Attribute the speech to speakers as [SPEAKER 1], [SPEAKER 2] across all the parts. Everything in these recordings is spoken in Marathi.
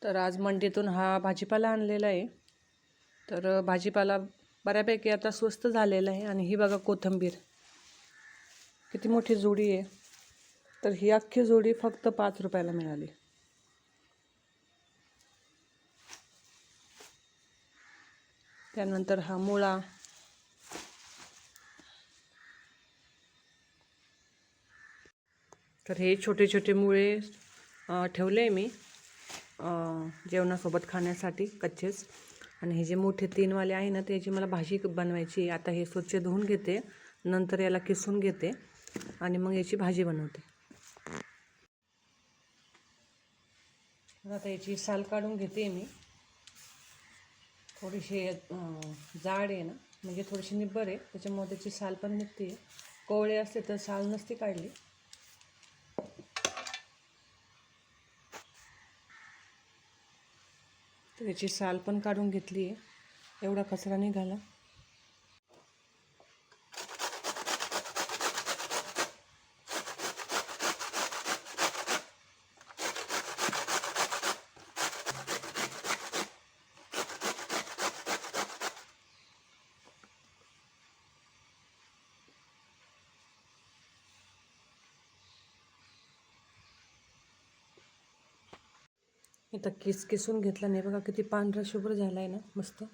[SPEAKER 1] तर आज मंडीतून हा भाजीपाला आणलेला आहे. तर भाजीपाला बऱ्यापैकी आता स्वस्त झालेला आहे. आणि ही बघा कोथिंबीर किती मोठी जोडी आहे. तर ही अख्खी जोडी फक्त 5 रुपयाला मिळाली. त्यानंतर हा मुळा, तर हे छोटे छोटे मुळे ठेवले मी जेवणासोबत खाण्यासाठी कच्चेच. आणि हे जे मोठे 3 वाले आहे ना, त्याची मला भाजी बनवायची. आता हे स्वच्छ धुवून घेते, नंतर याला किसून घेते आणि मग याची भाजी बनवते. आता याची साल काढून घेते मी. थोडीशी जाड आहे ना, म्हणजे थोडीशी निब्बर आहे, त्याच्यामुळे त्याची साल पण निघते. कोवळे असते तर साल नसती काढली. तर याची साल पण काढून घेतली आहे. एवढा कचरा निघाला. इथं किसून घेतला नाही बघा, किती पांढरा शुभ्र झाला आहे ना, मस्त.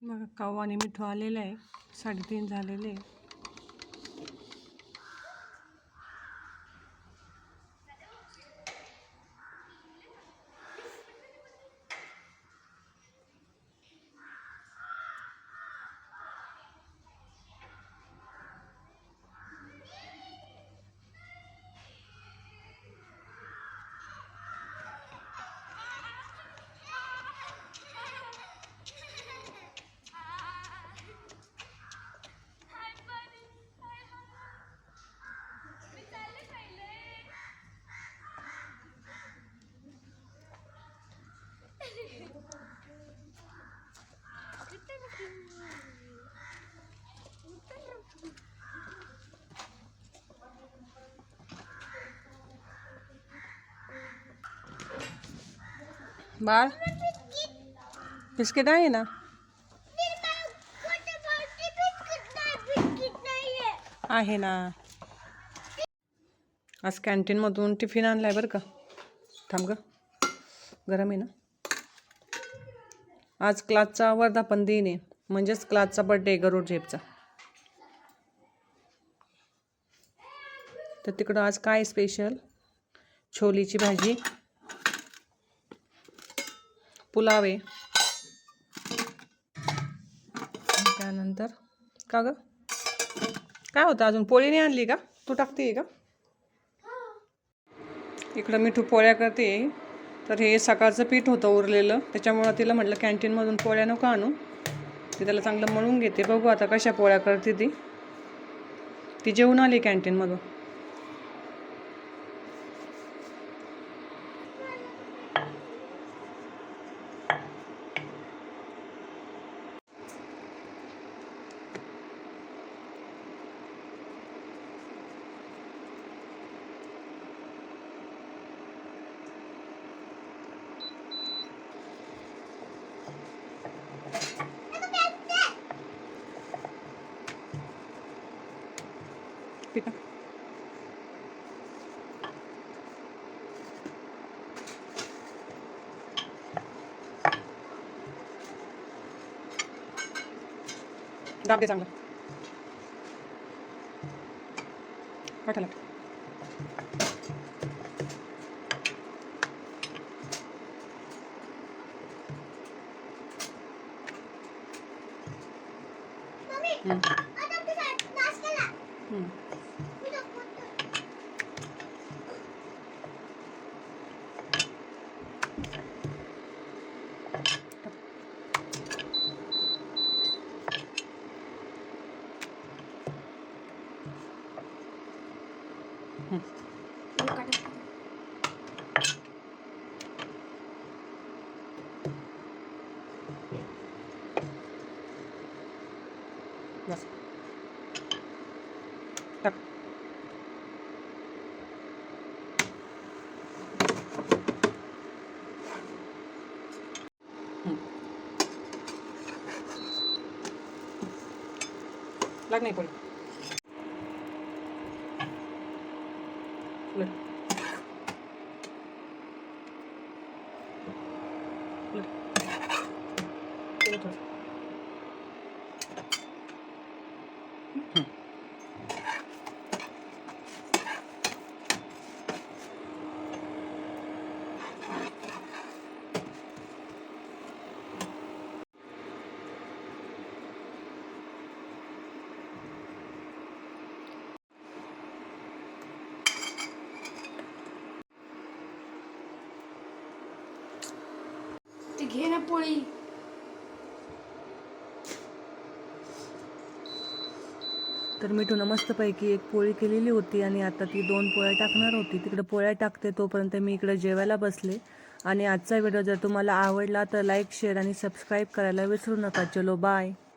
[SPEAKER 1] मग काव आणि मिठू आलेलं आहे, 3:30 झालेले आहे. बाळ, बिस्किट आहे ना, आहे ना. आज कॅन्टीनमधून टिफिन आणलाय बरं का. थांब ग, गरम आहे ना. आज क्लासचा वर्धापन दिन आहे, म्हणजेच क्लासचा बर्थडे आहे, गरुड झेपचा. तर तिकडं आज काय स्पेशल, छोलीची भाजी, पुलाव आहे. त्यानंतर का ग, काय होतं अजून, पोळी नाही आणली का, तू टाकते का? इकडं मिठू पोळ्या करते. तर हे सकाळचं पीठ होतं उरलेलं, त्याच्यामुळं तिला म्हटलं कॅन्टीनमधून पोळ्या नको आणू, ती त्याला चांगलं मळून घेते. बघू आता कशा पोळ्या करते ती जेवून आली कॅन्टीनमधून. ठीक आहे. दाब दे चांगला. पाठाला बस टाक. लाग नाही पोळी. उलट उलट केलं थोडं.
[SPEAKER 2] ते घे ना पोळी.
[SPEAKER 1] तर मिठूनं मस्तपैकी एक पोळी केलेली होती आणि आता ती 2 पोळ्या टाकणार होती. तिकडे पोळ्या टाकते तोपर्यंत मी इकडे जेवायला बसले. आणि आजचा व्हिडिओ जर तुम्हाला आवडला तर लाईक, शेअर आणि सबस्क्राईब करायला विसरू नका. चलो बाय.